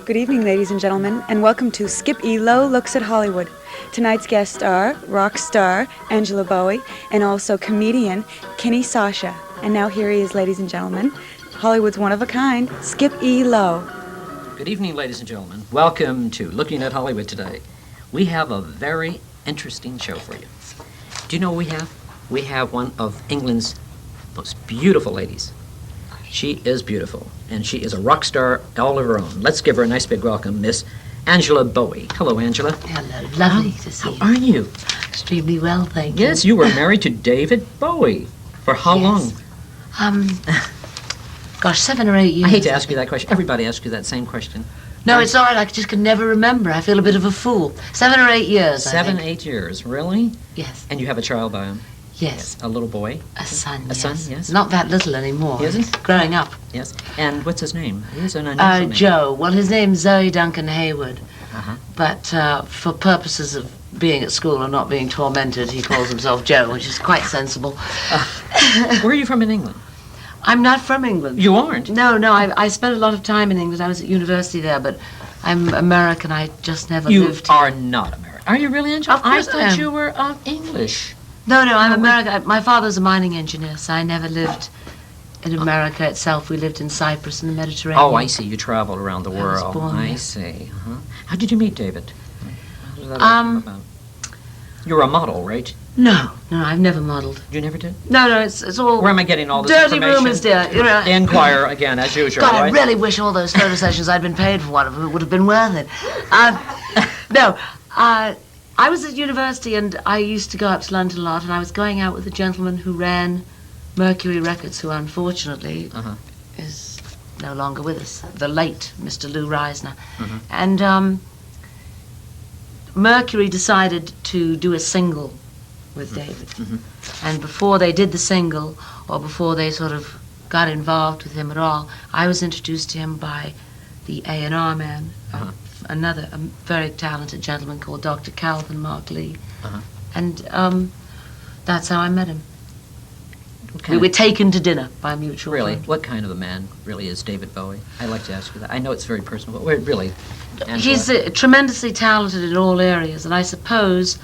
Good evening, ladies and gentlemen, and welcome to Skip E. Lowe Looks at Hollywood. Tonight's guests are rock star Angie Bowie and also comedian Kenny Sacha. And now here he is, ladies and gentlemen, Hollywood's one of a kind, Skip E. Lowe. Good evening, ladies and gentlemen. Welcome to Looking at Hollywood today. We have a very interesting show for you. Do you know what we have? We have one of England's most beautiful ladies. She is beautiful, and she is a rock star all of her own. Let's give her a nice big welcome, Miss Angela Bowie. Hello, Angela. Hello, lovely to see you. How are you? Extremely well, thank you. Yes, you were married to David Bowie. For how long? Gosh, 7 or 8 years. I hate to ask you that question. Everybody asks you that same question. No, it's all right. I just can never remember. I feel a bit of a fool. 7 or 8 years, I think. 8 years, really? Yes. And you have a child by him? Yes. A little boy? A son, A son, yes. Not that little anymore. He isn't? He's growing up. Yes. And what's his name? He's an unusual name. Joe. Well, his name's Zoe Duncan Hayward. Uh-huh. But for purposes of being at school and not being tormented, he calls himself Joe, which is quite sensible. Where are you from in England? I'm not from England. You aren't? No, I spent a lot of time in England. I was at university there, but I'm American. I just never lived You here. are not American. Are you really, Angela? Of course I I thought am. you were English. No, I'm American. My father's a mining engineer, so I never lived in America itself. We lived in Cyprus in the Mediterranean. Oh, I see. You traveled around the world. was born I there. see. Uh-huh. How did you meet David? How did that come about? You were a model, right? No, I've never modeled. You never did? No, it's all Where am I getting all this dirty information? rumors, dear. You know, Inquire again, as usual, God, right? I really wish all those photo sessions I'd been paid for one of them. It would have been worth it. I was at university and I used to go up to London a lot, and I was going out with a gentleman who ran Mercury Records, who unfortunately is no longer with us, the late Mr. Lou Reisner. And Mercury decided to do a single with David. And before they did the single, or before they sort of got involved with him at all, I was introduced to him by the A&R man, another very talented gentleman called Dr. Calvin Mark Lee. And that's how I met him. We were taken to dinner by a mutual Really? friend. What kind of a man really is David Bowie? I'd like to ask you that. I know it's very personal, but really, Angela? He's tremendously talented in all areas, and I suppose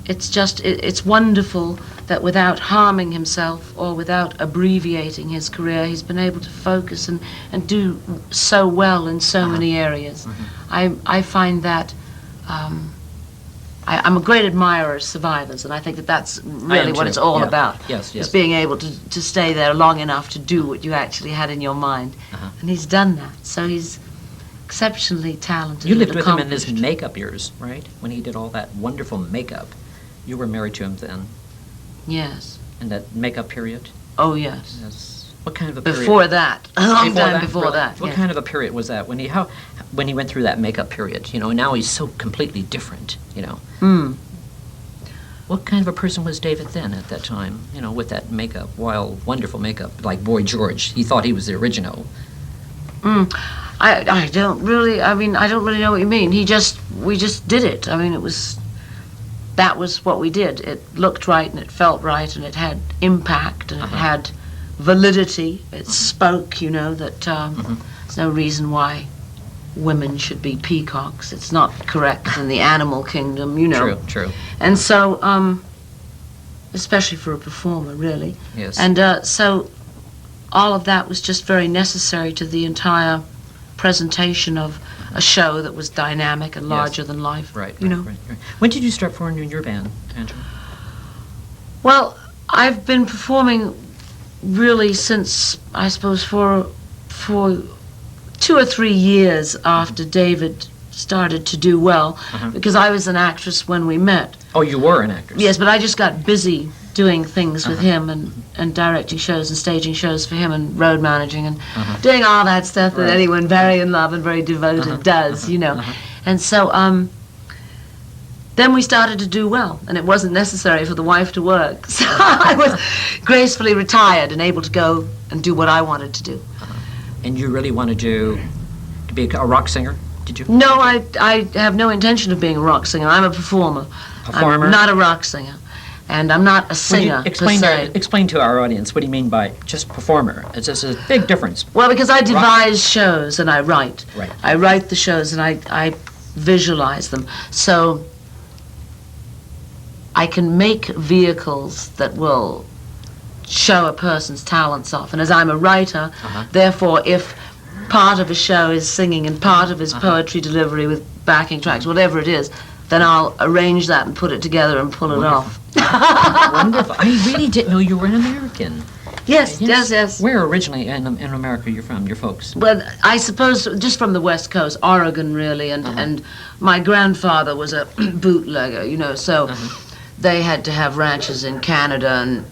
it's wonderful that without harming himself or without abbreviating his career, he's been able to focus and do so well in so many areas. I find that I'm a great admirer of survivors, and I think that that's really what it's all about. Yes. Is being able to stay there long enough to do what you actually had in your mind. And he's done that, so he's exceptionally talented. You and lived with him in his accomplished. makeup years, right? When he did all that wonderful makeup. You were married to him then, Yes. in that makeup period? Oh, yes. Yes. What kind of a period? Before that. A long time before Really? that. What yes. kind of a period was that? When he went through that makeup period, now he's so completely different, What kind of a person was David then at that time, with that makeup, wild, wonderful makeup, like Boy George? He thought he was the original. I don't really know what you mean. We just did it. I mean, that was what we did. It looked right and it felt right and it had impact and it had validity. It spoke, that there's no reason why women should be peacocks. It's not correct in the animal kingdom, True. And so, especially for a performer, really. Yes. And so all of that was just very necessary to the entire presentation of a show that was dynamic and larger than life. Right. Right. When did you start performing in your band, Angela? Well, I've been performing really since, I suppose, for 2 or 3 years after David started to do well, because I was an actress when we met. Oh, you were an actress? Yes, but I just got busy doing things with him and directing shows and staging shows for him and road managing and doing all that stuff that anyone very in love and very devoted does, And so then we started to do well, and it wasn't necessary for the wife to work. So I was gracefully retired and able to go and do what I wanted to do. And you really wanted to be a rock singer, did you? No, I have no intention of being a rock singer. I'm a performer. Performer? I'm not a rock singer. And I'm not a Would singer, you explain, per se. explain to our audience what do you mean by just performer? It's just a big difference. Well, because I devise shows and I write. Right. I write the shows and I visualize them. So I can make vehicles that will show a person's talents off. And as I'm a writer, therefore, if part of a show is singing and part of his poetry delivery with backing tracks, whatever it is, then I'll arrange that and put it together and pull it off. Wonderful. I really didn't know you were an American. Yes. Where originally in America you're from, your folks? Well, I suppose just from the West Coast, Oregon, really, and my grandfather was a bootlegger, you know, so they had to have ranches in Canada and,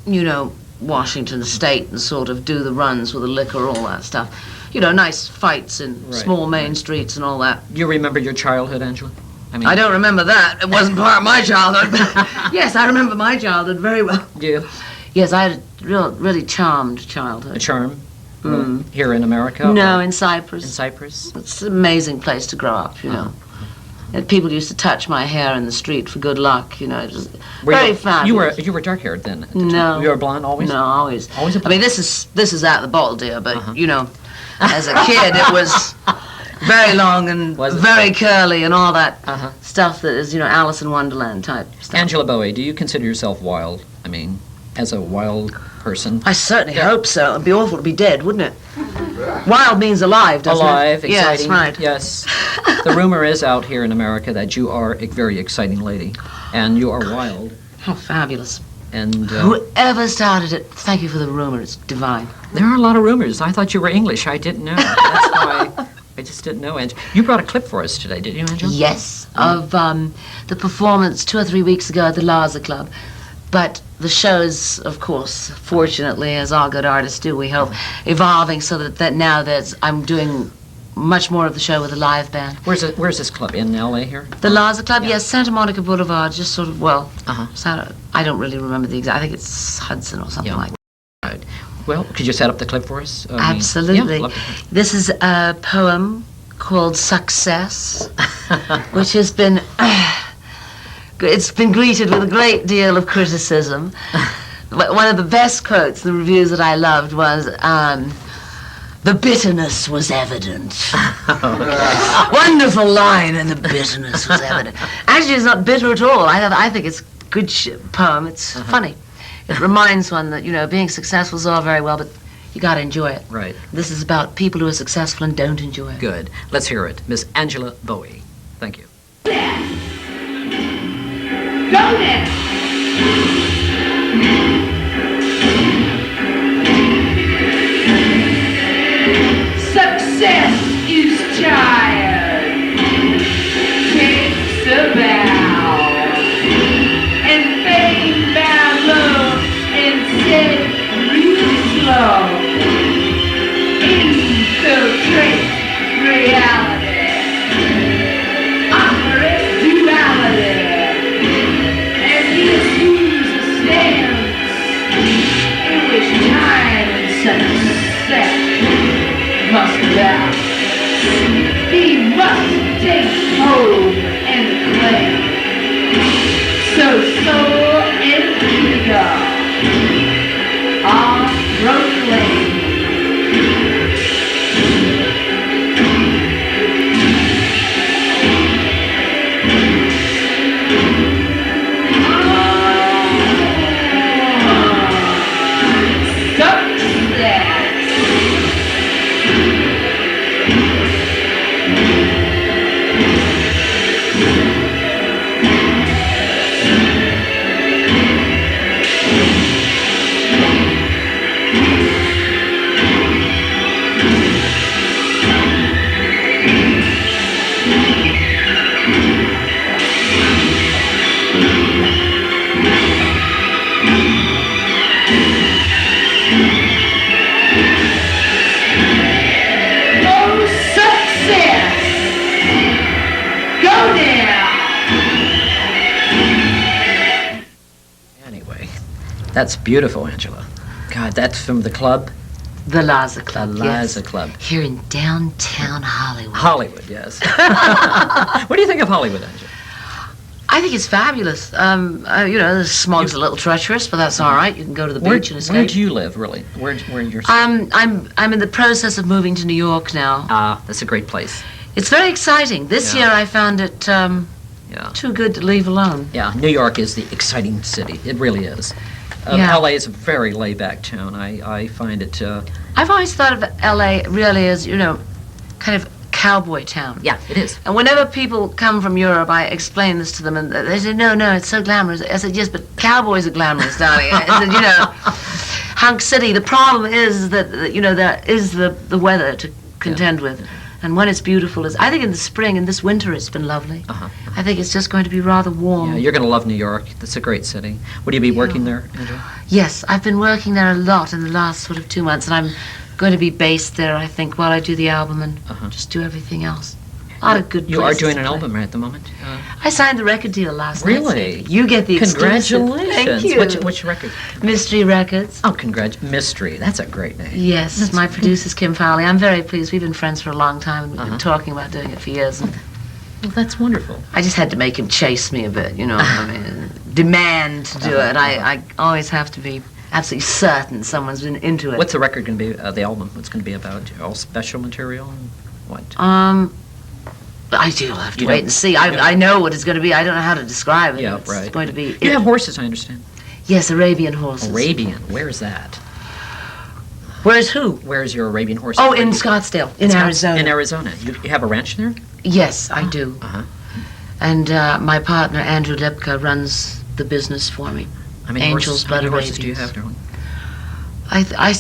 you know, Washington State and sort of do the runs with the liquor, all that stuff. You know, nice fights in small main streets and all that. You remember your childhood, Angela? I don't remember that. It wasn't part of my childhood. But yes, I remember my childhood very well. Do you? Yes, I had a really charmed childhood. A charm? Here in America? No, or in Cyprus. in Cyprus? It's an amazing place to grow up, you know. And people used to touch my hair in the street for good luck, you know. It was very fabulous. You were dark-haired then? At the No. time. You were blonde always? No, always. Always a I mean, this is at the ball, dear, but, you know, as a kid, it was very long and very curly and all that stuff that is, you know, Alice in Wonderland type stuff. Angela Bowie, do you consider yourself wild? I mean, as a wild person? I certainly hope so. It'd be awful to be dead, wouldn't it? Wild means alive, doesn't Alive, it? exciting. Yes, right. Yes. The rumor is out here in America that you are a very exciting lady, and you are wild. How fabulous. And Whoever started it, thank you for the rumor. It's divine. there are a lot of rumors. I thought you were English. I didn't know. That's why I just didn't know. And you brought a clip for us today, didn't you, Angela? Yes, of the performance 2 or 3 weeks ago at the Laza Club. But the show's, of course, fortunately, as all good artists do, we hope, evolving so that now I'm doing much more of the show with a live band. Where's this club? In L.A. here? The Laza Club, yes, Santa Monica Boulevard, just sort of, well, Uh-huh. I don't really remember the exact, I think it's Hudson or something like that. Right. Well, could you set up the clip for us? Absolutely. Yeah, love to. This is a poem called Success, which has been, it's been greeted with a great deal of criticism. One of the best quotes, the reviews that I loved was, the bitterness was evident. Wonderful line, and the bitterness was evident. Actually, it's not bitter at all. I think it's a good poem. It's funny. It reminds one that, you know, being successful is all very well, but you got to enjoy it. Right. This is about people who are successful and don't enjoy it. Good. Let's hear it. Miss Angela Bowie. Thank you. Go there! Success is tired, takes a bow, and fame bound low and said real slow, infiltrate reality, operate duality, and misuse a stance in which time and success must bow. He must take hold and claim. So soul and ego are proclaimed. Anyway, that's beautiful, Angela. God, that's from the club? The Laza Club, The yes. Laza Club. Here in downtown Hollywood. Hollywood, yes. What do you think of Hollywood, Angela? I think it's fabulous. The smog's a little treacherous, but that's all right. You can go to the beach and escape. Where do you live, really? Where you're? I'm in the process of moving to New York now. That's a great place. It's very exciting. This year I found it too good to leave alone. Yeah, New York is the exciting city. It really is. LA is a very laid-back town. I find it. I've always thought of LA really as, kind of cowboy town. Yeah, it is. And whenever people come from Europe, I explain this to them, and they say, no, it's so glamorous. I said, yes, but cowboys are glamorous, darling. I said, Hunk City, the problem is that, there is the weather to contend with. And when it's beautiful, I think in the spring and this winter it's been lovely. I think it's just going to be rather warm. Yeah, you're going to love New York. That's a great city. Would you be working there, Angela? Yes, I've been working there a lot in the last sort of 2 months, and I'm going to be based there, I think, while I do the album and just do everything else. A lot of good You are places doing to an play. album right at the moment? I signed the record deal last night. Really? You get the exclusive. Congratulations. Thank you. Which record? Mystery Records. Oh, Mystery. That's a great name. Yes, my producer's Kim Fowley. I'm very pleased. We've been friends for a long time, and we've been talking about doing it for years. And Well, that's wonderful. I just had to make him chase me a bit, demand to do it. I always have to be absolutely certain someone's been into it. What's the record going to be, the album, what's going to be about? All special material? And what? I do have to You wait don't- and see. I know what it's going to be. I don't know how to describe it. Yeah, It's right. going to be... You have horses, I understand. Yes, Arabian horses. Arabian. Where's that? Where's who? Where's your Arabian horse? Oh, in Scottsdale, in Arizona. In Arizona. You have a ranch there? Yes, I do. Uh-huh. And my partner, Andrew Lipka, runs the business for me. How many Angels, horses, how many Blood horses do you have, Arabians. darling? I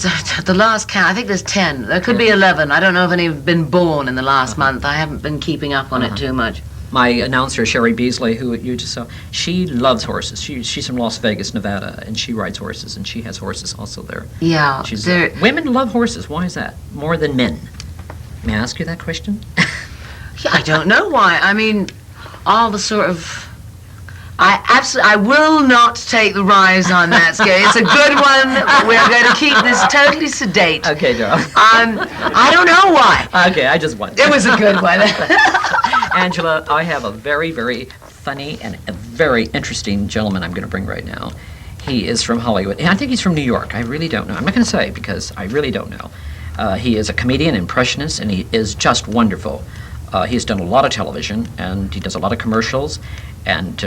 the last count, I think there's 10. There could be 11. I don't know if any have been born in the last month. I haven't been keeping up on it too much. My announcer, Sherry Beasley, who you just saw, she loves horses. She's from Las Vegas, Nevada, and she rides horses, and she has horses also there. Yeah. Women love horses. Why is that? More than men. May I ask you that question? Yeah, I don't know why. I mean, all the sort of... I will not take the rise on that scale. It's a good one. We're going to keep this totally sedate. Okay, Joe. I don't know why. Okay, I just wondered. It was a good one. Angela, I have a very, very funny and a very interesting gentleman I'm going to bring right now. He is from Hollywood. And I think he's from New York. I really don't know. I'm not going to say because I really don't know. He is a comedian, impressionist, and he is just wonderful. He's done a lot of television, and he does a lot of commercials. And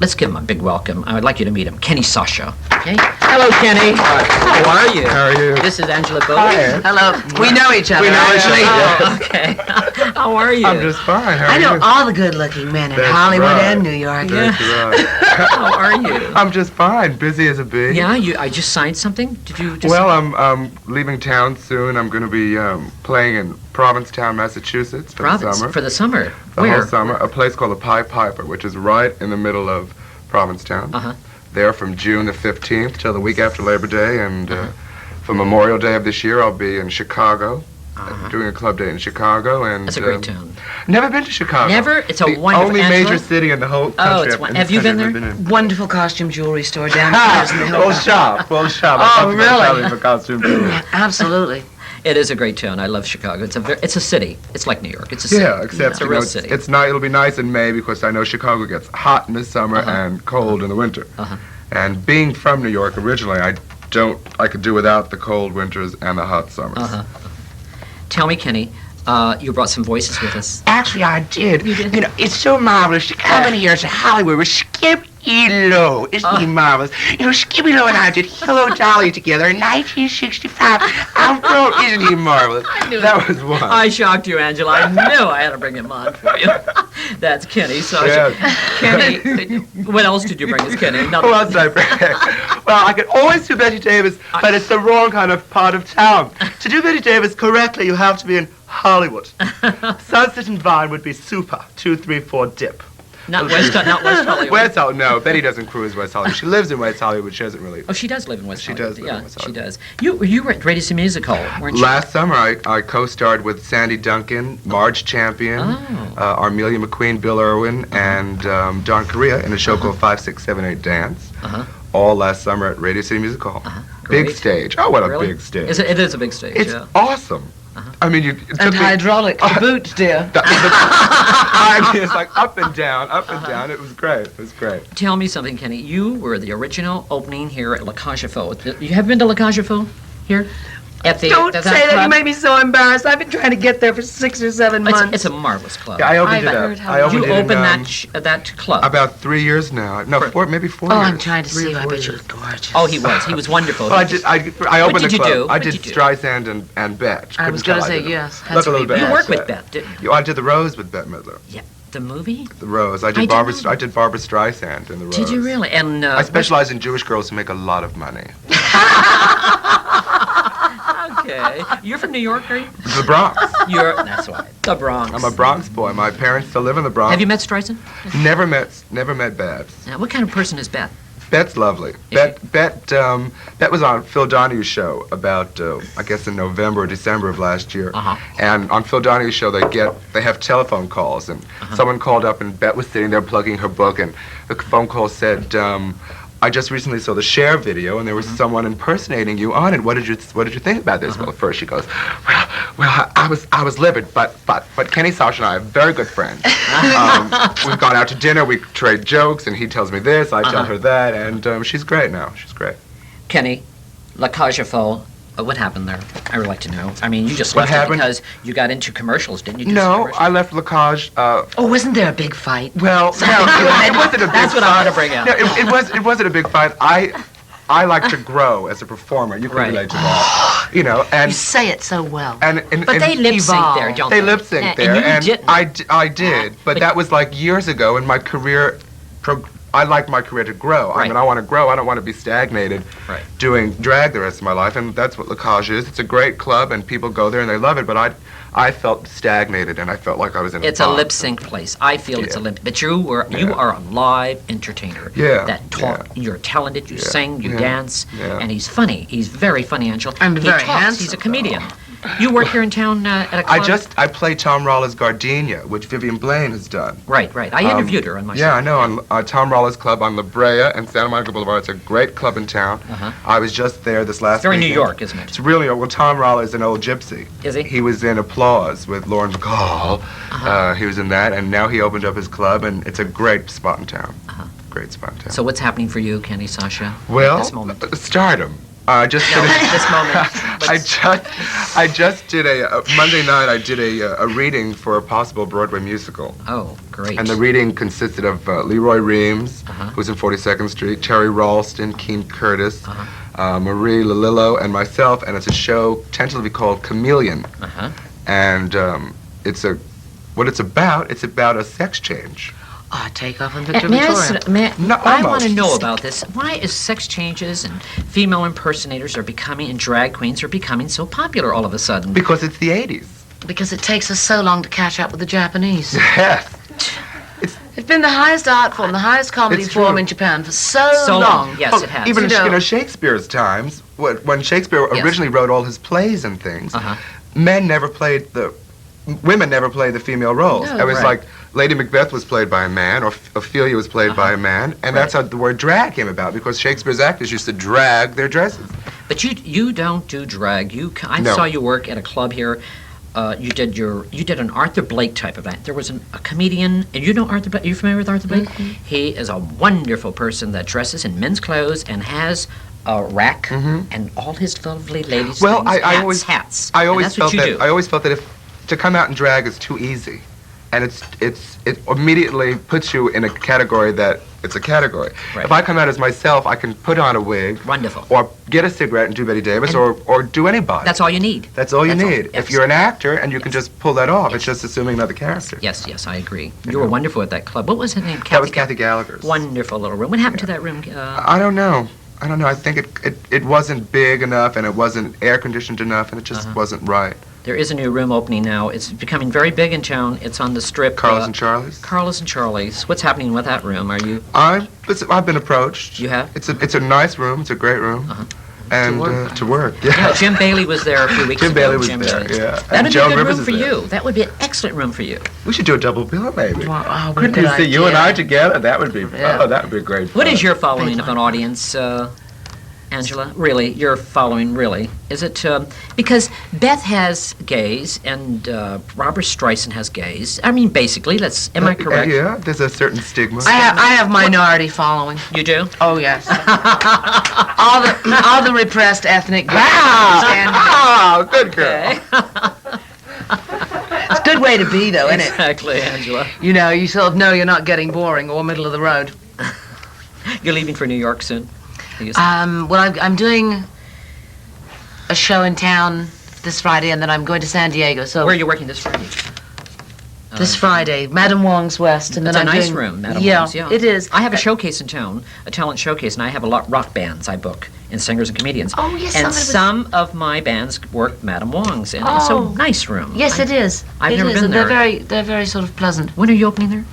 let's give him a big welcome. I would like you to meet him, Kenny Sacha. Okay? Hello, Kenny. How are you? How are you? This is Angela Bowie. Hi. Hello. We know each other. We know each actually. other. Oh, okay. How are you? I'm just fine. How are I know you? all the good-looking men in That's Hollywood right. and New York. That's right. How are you? I'm just fine. Busy as a bee. Yeah, I just signed something. Did you just... Well, I'm leaving town soon. I'm going to be playing in Provincetown, Massachusetts for the summer. For the summer. The Where? whole summer. A place called the Pied Piper, which is right in the middle of Provincetown. Uh-huh. There from June the 15th till the week after Labor Day, and for Memorial Day of this year, I'll be in Chicago, doing a club day in Chicago, and That's a great town. never been to Chicago. Never? It's a the wonderful... only Angela? major city in the whole country. Oh, it's in this have you been country there? I've in. Wonderful costume jewelry store downstairs in the hill. Full shop. Oh, I really? for costume jewelry. Absolutely. It is a great town. I love Chicago. It's a city. It's like New York. It's a city. Yeah, except it's a you real know, city. it's not. It'll be nice in May because I know Chicago gets hot in the summer and cold in the winter. And being from New York originally, I could do without the cold winters and the hot summers. Tell me, Kenny, you brought some voices with us. Actually, I did. You did? You know, it's so marvelous to come in here to Hollywood with Skippy Lowe. Isn't he marvelous? You know, Skippy Lowe and I did Hello Dolly together in 1965. After isn't he marvelous? That was one. I shocked you, Angela. I knew I had to bring him on for you. That's Kenny. So, Kenny, what else did you bring us, Kenny? Who else did I bring? Well, I could always do Betty Davis, but it's the wrong kind of part of town. To do Betty Davis correctly, you have to be in Hollywood. Sunset and Vine would be super. 2, 3, 4 dip. Not West Hollywood. West Hollywood. No, Betty doesn't cruise West Hollywood. She lives in West Hollywood. She doesn't really. Oh, she does live in West She Hollywood. does live in West She Hollywood. does. You were at Radio City Music Hall, weren't you? Last summer, I co-starred with Sandy Duncan, Marge Champion, Armelia McQueen, Bill Irwin, and Don Correa in a show called 5, 6, 7, 8 Dance. All last summer at Radio City Music Hall. Big Great. stage. Oh, what a Really? big stage. It is a big stage. It's yeah. awesome. I mean, it took And me- hydraulic, the boot, dear. I mean, it's like up and down, up and down. It was great. It was great. Tell me something, Kenny. You were the original opening here at La Cage aux Folles. You have been to La Cage aux Folles here? At the Don't at say that. You club? made me so embarrassed. I've been trying to get there for 6 or 7 months. It's a marvelous club. Yeah, I opened I've it heard up. how I you opened You it opened in, that club. about 3 years now. No, maybe 4 Oh, years. I'm trying to 3 see or you. I 4 bet you years. look gorgeous. Oh, he was. He was wonderful. Well, He just- I opened did the you club. do? I What did did you do? Streisand and Bet. I was Couldn't gonna tell I say did it. yes. Has Look to a be little bit Bet. You like worked with that. Beth, didn't you? You- I did the Rose with Bette Midler. Yeah. The movie? The Rose. I I did didn't Barbara. know. I did Barbara Streisand in the Rose. Did you really? And I specialize in Jewish girls who make a lot of money. Okay. You're from New York, are you? The Bronx. That's right. The Bronx. I'm a Bronx boy. My parents still live in the Bronx. Have you met Streisand? Never met Babs. Now, what kind of person is Beth? Bet's lovely. Bet was on Phil Donahue's show about I guess in November or December of last year. Uh-huh. And on Phil Donahue's show they have telephone calls, and someone called up and Bet was sitting there plugging her book, and the phone call said, I just recently saw the Cher video, and there was someone impersonating you on it. What did you think about this? Well, at first she goes, well, I was livid, but Kenny Sacha and I are very good friends. We've gone out to dinner, we trade jokes, and he tells me this, I tell her that, and she's great now. She's great. Kenny, La Cage aux Folles. What happened there? I would like to know. I mean, you just What left it happened? because you got into commercials, didn't you? Do some No, commercials? I left La Cage. Oh, wasn't there a big fight? Well, no, it wasn't a big That's what I fight. want to bring out. No, it wasn't a big fight. I like to grow as a performer. You can Right. relate to that. You know, and You say it so well. and But they lip sync Evolve. there, don't they they? lip sync And there, you and didn't. I did, but that was like years ago, and my career. I like my career to grow. I Right. mean, I want to grow. I don't want to be stagnated Right. doing drag the rest of my life, and that's what La Cage is. It's a great club, and people go there and they love it, but I felt stagnated, and I felt like I was in It's a a box. lip sync place. I feel it's a Yeah. lip. But you are a live entertainer. Yeah, That talk. You're talented. You Yeah, sing. You yeah, dance. yeah. And he's funny. He's very funny, Angela. And he very talks. handsome. He's a comedian. You work here in town at a club. I play Tom Roller's Gardenia, which Vivian Blaine has done. Right. I interviewed her on my show. Yeah, I know, on Tom Roller's Club on La Brea and Santa Monica Boulevard. It's a great club in town. I was just there this last Very New weekend. York, isn't it? It's really, well, Tom Roller is an old gypsy. Is he? He was in Applause with Lauren Bacall. He was in that, and now he opened up his club, and it's a great spot in town. Great spot in town. So what's happening for you, Kenny Sacha? well, At this moment. stardom. I just No, finished- at this moment. I just did a Monday night. I did a reading for a possible Broadway musical. Oh, great. And the reading consisted of Leroy Reams, Uh-huh. who's in 42nd Street, Terry Ralston, Keen Curtis, Uh-huh. Marie LaLillo, and myself. And it's a show tentatively called Chameleon. Uh-huh. And what it's about a sex change. Oh, take off on Victor May I, Victoria. No, I want to almost. know about this. Why is sex changes and female impersonators are becoming, and drag queens are becoming so popular all of a sudden? Because it's the 80s. Because it takes us so long to catch up with the Japanese. Yes. It's been the highest art form, the highest comedy It's form true. in Japan for so So long. Yes, Well, it has. Even You in know- Shakespeare's times, when Shakespeare Yes. originally wrote all his plays and things, Uh-huh. women never played the female roles. No, it was right. like Lady Macbeth was played by a man, or Ophelia was played by a man, and that's how the word drag came about, because Shakespeare's actors used to drag their dresses. But you don't do drag. I No. saw you work at a club here. You did an Arthur Blake type of act. There was a comedian, and you know Arthur Blake. Are you familiar with Arthur Blake? He is a wonderful person that dresses in men's clothes and has a rack and all his lovely ladies. Well, things, I hats, always hats. I And always that's felt what you that do. I always felt that if to come out and drag is too easy, and it immediately puts you in a category that it's a category. Right. If I come out as myself, I can put on a wig, Wonderful. or get a cigarette and do Betty Davis, or do anybody. That's all you need. That's all you That's all, need. yes. If you're an actor and you can just pull that off, it's just assuming another character. Yes, I agree. You were wonderful at that club. What was her name? That was Kathy Gallagher's. Wonderful little room. What happened to that room? I don't know. I think it wasn't big enough, and it wasn't air conditioned enough, and it just wasn't right. There is a new room opening now. It's becoming very big in town. It's on the Strip. Carlos and Charlie's. Carlos and Charlie's. What's happening with that room? Are you? I've been approached. You have? It's a nice room. It's a great room. And to work. Yeah. Yeah, Jim Bailey was there a few weeks Jim ago. Bailey was there, Bailey. yeah. That And would be Joan a good Rivers room is for there. you. That would be an excellent room for you. We should do a double bill, maybe. Wow, Couldn't good you see you and idea. I together? That would be Yeah. that would be great. What fun. is your following of an audience? Angela, really, you're following, really. Is it, because Beth has gays and Robert Streisand has gays. I mean, basically, am I correct? Yeah, there's a certain stigma. I have minority following. You do? Oh yes. all the repressed ethnic groups. Oh, good girl. It's a good way to be, though, isn't it? Exactly, Angela. You know, you sort of know you're not getting boring or middle of the road. You're leaving for New York soon? Well, I'm doing a show in town this Friday, and then I'm going to San Diego. So Where are you working this Friday? this Friday, Madam Wong's West, and then It's a I'm nice doing, room, Madam yeah, Wong's, yeah. it is. I have a showcase in town, a talent showcase, and I have a lot rock bands I book, and singers and comedians. Oh, yes, And somebody some of my bands work Madam Wong's, and it's a Oh. nice room. Yes, it is. I've It never is, been and there. They're very sort of pleasant. When are you opening there?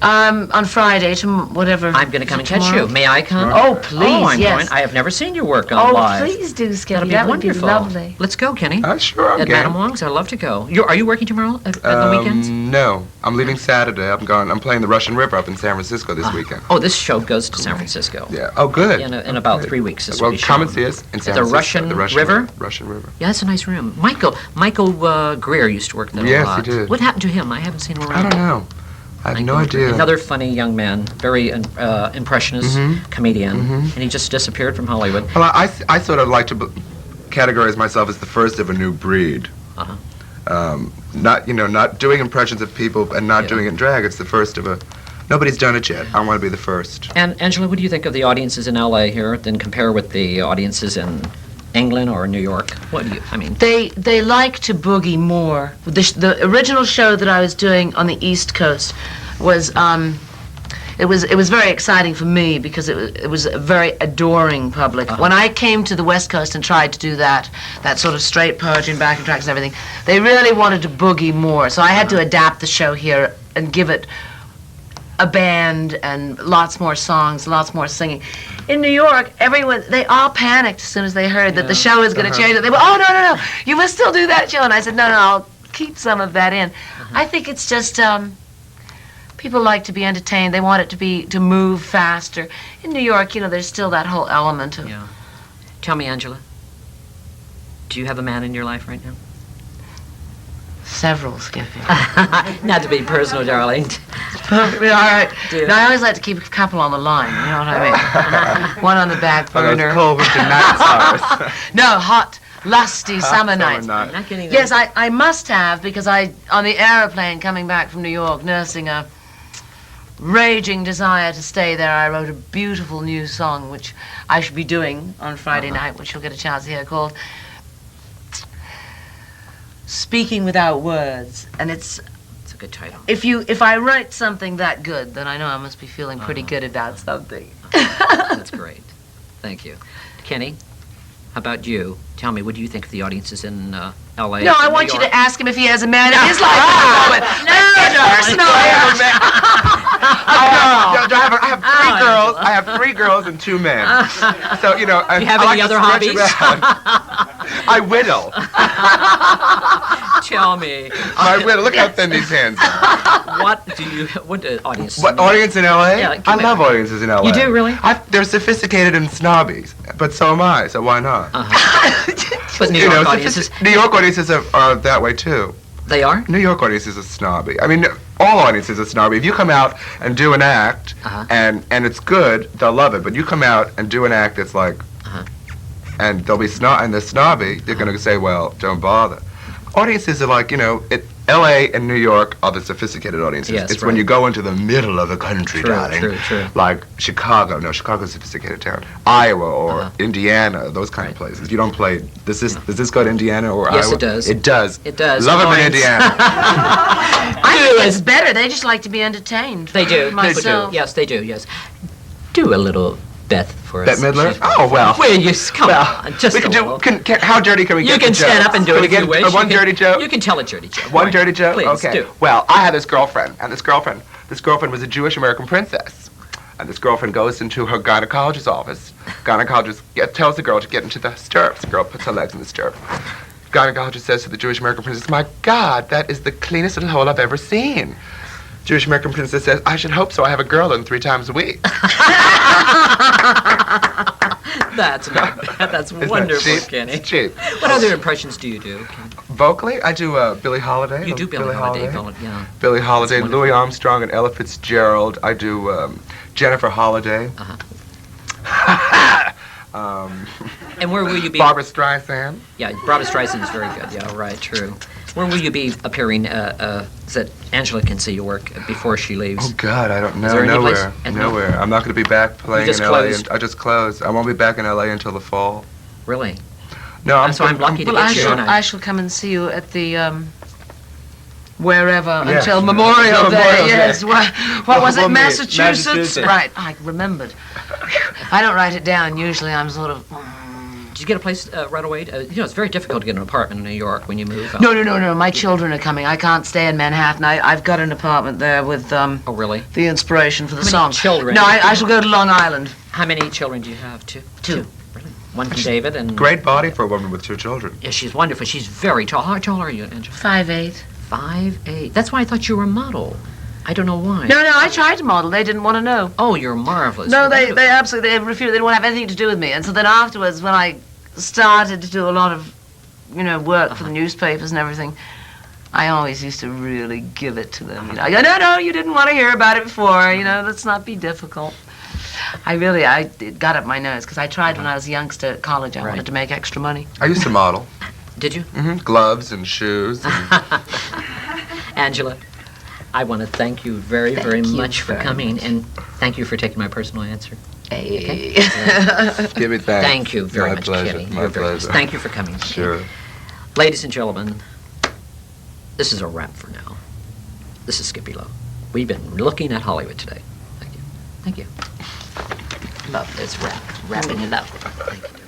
On Friday, whatever. I'm going to come and catch tomorrow? you. May I come? Oh, please, Oh, I'm yes. going. I have never seen your work on Oh, live. please do, Skippy. That'll be That wonderful. would be lovely. Let's go, Kenny. Sure, I'm At game. Madam Wong's, I'd love to go. Are you working tomorrow at the weekends? No, I'm leaving Saturday. I'm playing the Russian River up in San Francisco this weekend. Oh, this show goes to San Francisco. Yeah. Oh, good. In about 3 weeks. This will Well, be come and shown. see us in San At the Francisco. Russian River? Russian River. Yeah, that's a nice room. Michael Greer used to work there Yes, a lot. he did. What happened to him? I haven't seen him around. I don't know. I have no idea. Another funny young man, very impressionist comedian, and he just disappeared from Hollywood. Well, I sort of like to categorize myself as the first of a new breed. Not doing impressions of people and not doing it in drag. It's the first of a. Nobody's done it yet. I want to be the first. And Angela, what do you think of the audiences in L.A. here? Then compare with the audiences in England or New York. What do you? I mean, They like to boogie more. The original show that I was doing on the East Coast was it was very exciting for me because it was a very adoring public. When I came to the West Coast and tried to do that sort of straight poetry and backing tracks and everything, they really wanted to boogie more. So I had to adapt the show here and give it a band and lots more songs, lots more singing. In New York, they all panicked as soon as they heard that the show was going to change. They went, oh, no, you must still do that show. And I said, no, I'll keep some of that in. I think it's just, people like to be entertained. They want it to move faster. In New York, there's still that whole element of... yeah. Tell me, Angela, do you have a man in your life right now? Several, Skippy. Not to be personal, darling. All right. Do- No, I always like to keep a couple on the line, you know what I mean? One on the back burner. cold winter nights. No, hot, lusty summer nights. I'm not kidding. Yes, I must have, because on the aeroplane coming back from New York, nursing a raging desire to stay there, I wrote a beautiful new song, which I should be doing on Friday night, which you'll get a chance to hear, called Speaking Without Words. And it's a good title. if I write something that good, then I know I must be feeling pretty good about something. That's great. Thank you. Kenny, how about you? Tell me, what do you think of the audiences in L.A.? No, I and want New you York? to ask him if he has a man in his life at the moment. Personal. I have 3 girls. I have 3 girls and 2 men. So Do you have any other hobbies? I whittle. Tell me, I whittle. Look how thin these hands are. what audience? What audience in LA? Yeah, I love audiences in LA. You do, really? They're sophisticated and snobby, but so am I. So why not? But New York audiences, New York audiences are that way too. they are? New York audiences are snobby. I mean, all audiences are snobby. If you come out and do an act and it's good, they'll love it. But you come out and do an act that's like, and they'll be they're snobby. They're going to say, well, don't bother. Audiences are like, L.A. and New York are the sophisticated audiences. Yes, it's when right. you go into the middle of the country, True, darling. true. Like Chicago. No, Chicago's a sophisticated town. Iowa or Indiana, those kind of places. You don't play. Does this go to Indiana or Yes, Iowa? it does. It does. It does. Love them in Lawrence. Indiana. I think it's better. They just like to be entertained. They do. Myself. Yes, they do. Yes. Do a little Beth for us. Bette Midler? She's- Oh, well. Will you come Well, on? Just we can a do. little. How dirty can we You get? can the stand joke? up and do Can it we if you get wish. one You can- dirty joke? You can tell a dirty joke. One Right. dirty joke? Please, Okay. do. Well, I had this girlfriend, and this girlfriend was a Jewish American princess. And this girlfriend goes into her gynecologist's office. Gynecologist tells the girl to get into the stirrups. The girl puts her legs in the stirrup. Gynecologist says to the Jewish American princess, "My God, that is the cleanest little hole I've ever seen." Jewish American princess says, "I should hope so. I have a girl in 3 times a week." That's not bad. That's Isn't that wonderful, cheap? Kenny. It's cheap. What other impressions do you do, Kenny? Vocally, I do Billie Holiday. You do Billie Holiday. Yeah. Billie Holiday, That's Louis wonderful. Armstrong, and Ella Fitzgerald. I do Jennifer Holiday. And where will you be? Barbara Streisand. Yeah, Barbara Streisand is very good. Yeah, right, true. Where will you be appearing so that Angela can see your work before she leaves? Oh God, I don't know. there any place- Nowhere. and Nowhere. I'm not going to be back playing just in LA. closed? I just closed. I won't be back in LA until the fall. Really? No, I'm. So I'm lucky to Well, get you. aren't I shall come and see you at the wherever Yes. until Memorial Day. Memorial Day. Yes. What was it? We'll meet. Massachusetts? Massachusetts. Right. I remembered. I don't write it down. Usually, I'm sort of. Did you get a place right away? It's very difficult to get an apartment in New York when you move. No. My children are coming. I can't stay in Manhattan. I've got an apartment there with Oh, really? the inspiration for the How many song. children? No, I shall go to Long Island. How many children do you have? Two. Two. Really? One from David and. Great body for a woman with 2 children. Yeah, she's wonderful. She's very tall. How tall are you, Angela? 5'8". 5'8". That's why I thought you were a model. I don't know why. No, I tried to model. They didn't want to know. Oh, you're marvelous. No, they absolutely they refused. They didn't want to have anything to do with me. And so then afterwards, when I started to do a lot of, work for the newspapers and everything, I always used to really give it to them. I go, no, you didn't want to hear about it before. Let's not be difficult. It got up my nose because I tried when I was a youngster at college. I wanted to make extra money. I used to model. Did you? Gloves and shoes. Angela, I want to thank you very, very Thank you much for very coming, much. and thank you for taking my personal answer. Hey. Give me thanks. Thank you very My much, pleasure. Kenny. My You're very nice. pleasure. Thank you for coming. Sure. Ladies and gentlemen, this is a wrap for now. This is Skippy Lowe. We've been looking at Hollywood today. Thank you. Thank you. Love this wrap. Wrapping it up. Thank you.